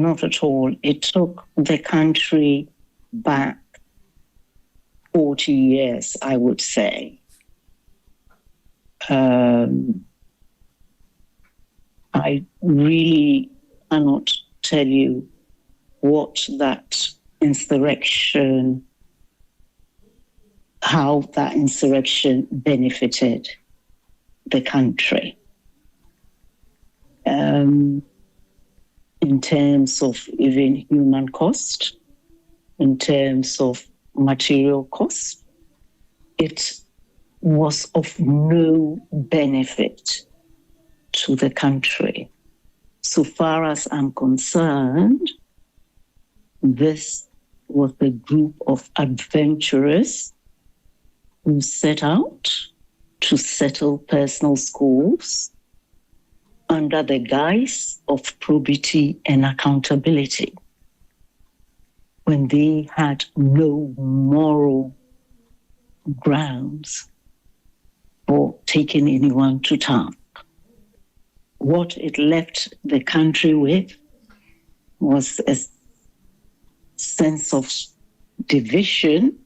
not at all. It took the country back 40 years, I would say. I really cannot tell you what that insurrection, how that insurrection benefited the country. In terms of even human cost, in terms of material cost, it was of no benefit to the country. So far as I'm concerned, this was a group of adventurers who set out to settle personal scores under the guise of probity and accountability, when they had no moral grounds for taking anyone to task. What it left the country with was a sense of division,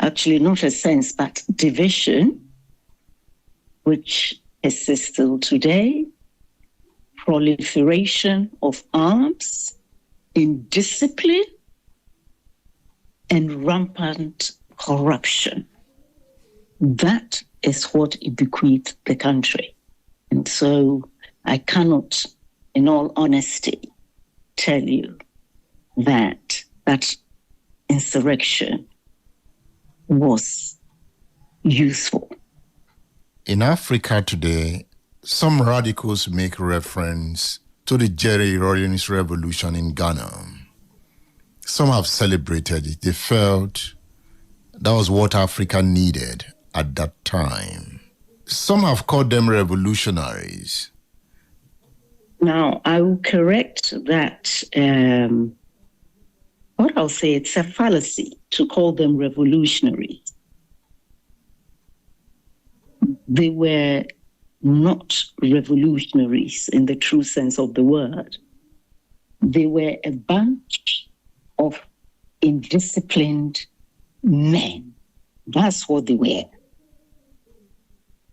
actually not a sense, but division, which persists still today, proliferation of arms, indiscipline, and rampant corruption. That is what it bequeathed the country. And so I cannot, in all honesty, tell you that that insurrection was useful. In Africa today, some radicals make reference to the Jerry Rawlings revolution in Ghana. Some have celebrated it. They felt that was what Africa needed at that time. Some have called them revolutionaries. Now, I will correct that. What I'll say, it's a fallacy to call them revolutionaries. They were not revolutionaries in the true sense of the word. They were a bunch of indisciplined men. That's what they were.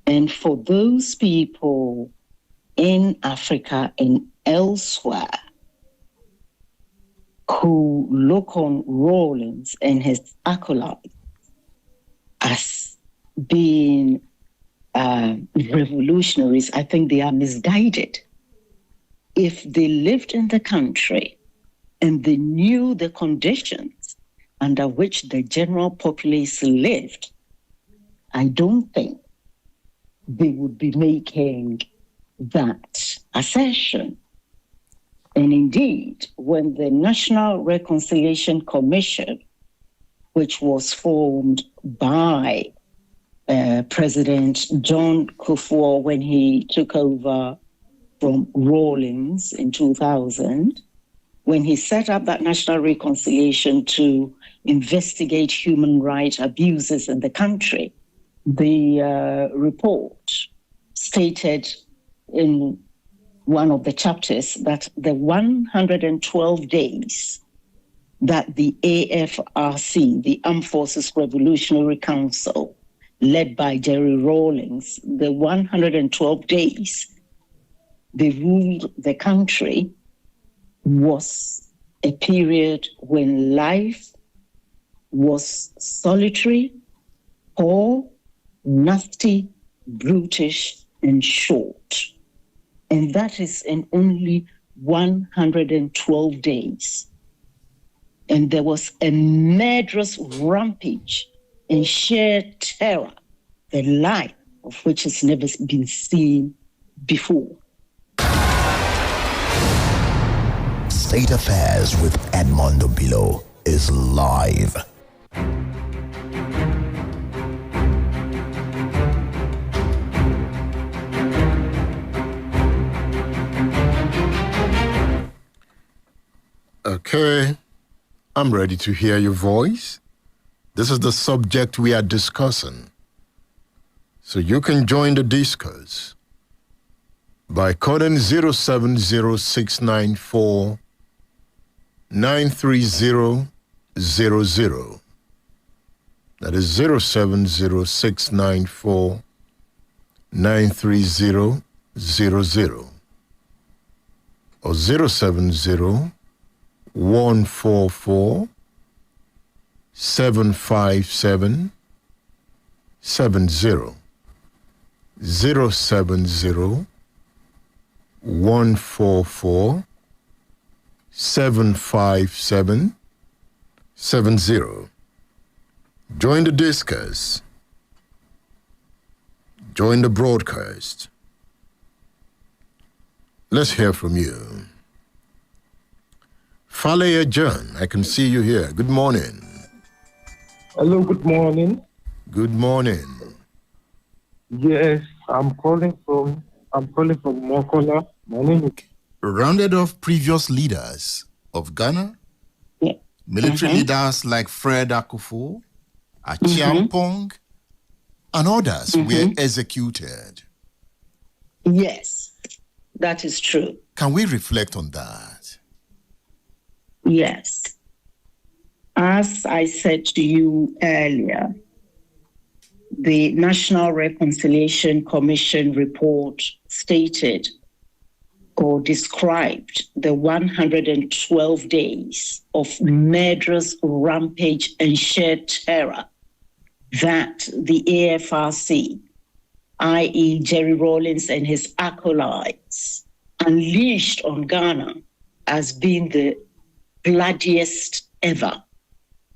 And for those people in Africa and elsewhere who look on Rawlings and his acolytes as being revolutionaries, I think they are misguided. If they lived in the country and they knew the conditions under which the general populace lived, I don't think they would be making that assertion. And indeed, when the National Reconciliation Commission, which was formed by President John Kufuor when he took over from Rawlings in 2000, when he set up that National Reconciliation to investigate human rights abuses in the country, the report stated in one of the chapters that the 112 days that the AFRC, the Armed Forces Revolutionary Council, led by Jerry Rawlings, the 112 days they ruled the country was a period when life was solitary, poor, nasty, brutish, and short. And that is in only 112 days. And there was a murderous rampage and sheer terror, the like of which has never been seen before. State Affairs with Edmondo Bilo is live. Okay, I'm ready to hear your voice. This is the subject we are discussing. So you can join the discourse. by calling 070-694-93000. That is 070-694-93000 or 070-144-75770. 070-144-75770. Join the discuss. Join the broadcast. Let's hear from you. Falaya John, I can see you here. Good morning. Hello, good morning. Good morning. Yes, I'm calling from Mokola. My name is Rounded off previous leaders of Ghana, Yeah. military leaders like Fred Akufo, Achiampong, and others were executed. Yes, that is true. Can we reflect on that? Yes. As I said to you earlier, the National Reconciliation Commission report stated or described the 112 days of murderous rampage and sheer terror that the AFRC, i.e. Jerry Rawlings and his acolytes, unleashed on Ghana as being the bloodiest ever.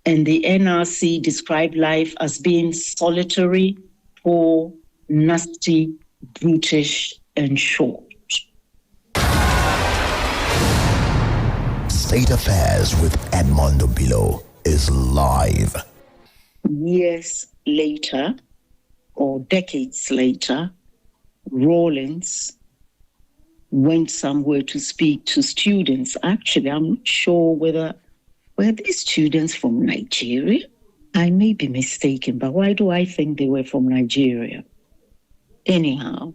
And the NRC described life as being solitary, poor, nasty, brutish, and short. State Affairs with Edmondo Bilo is live. Years later, or decades later, Rawlings went somewhere to speak to students. Actually, I'm not sure whether were these students from Nigeria. I may be mistaken, but why do I think they were from Nigeria? Anyhow,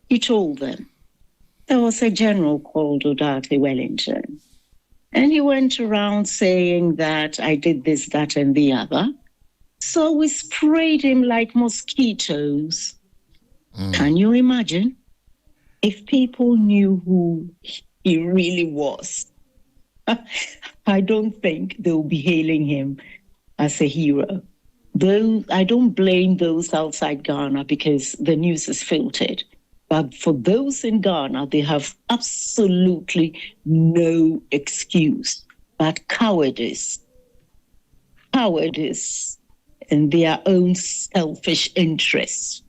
he told them there was a general called Odartey-Wellington, and he went around saying that I did this, that, and the other. So we sprayed him like mosquitoes. Can you imagine? If people knew who he really was, I don't think they'll be hailing him as a hero. Though I don't blame those outside Ghana because the news is filtered. But for those in Ghana, they have absolutely no excuse but cowardice and their own selfish interests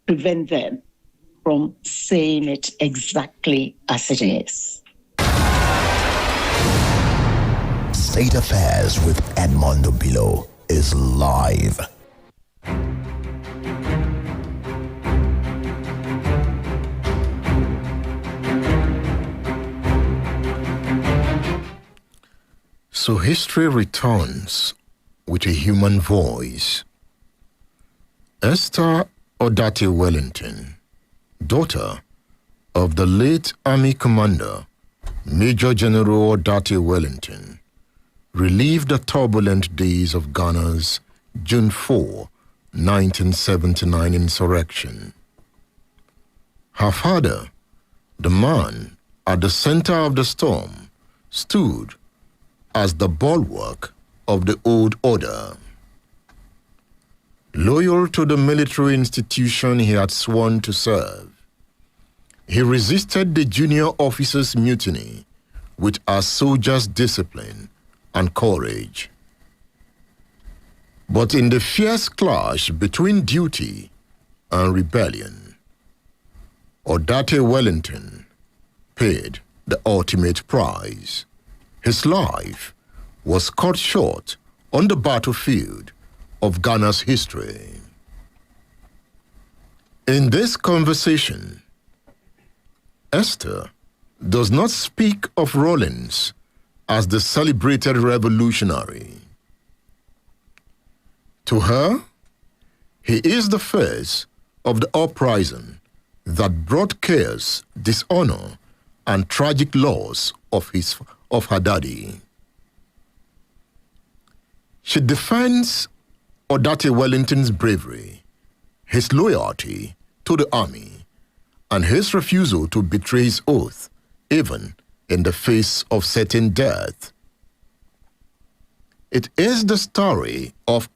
prevent them from saying it exactly as it is. State Affairs with Edmondo Bilo is live. So history returns with a human voice. Esther Wellington, daughter of the late Army Commander Major General Odartey-Wellington, relived the turbulent days of Ghana's June 4, 1979 insurrection. Her father, the man at the center of the storm, stood as the bulwark of the old order. Loyal to the military institution he had sworn to serve, he resisted the junior officers' mutiny with a soldier's discipline and courage. But in the fierce clash between duty and rebellion, Odartey-Wellington paid the ultimate price. His life was cut short on the battlefield of Ghana's history. In this conversation, Esther does not speak of Rawlings as the celebrated revolutionary. To her, he is the face of the uprising that brought chaos, dishonor, and tragic loss of her daddy. She defends Odartey-Wellington's bravery, his loyalty to the army, and his refusal to betray his oath, even in the face of certain death. It is the story of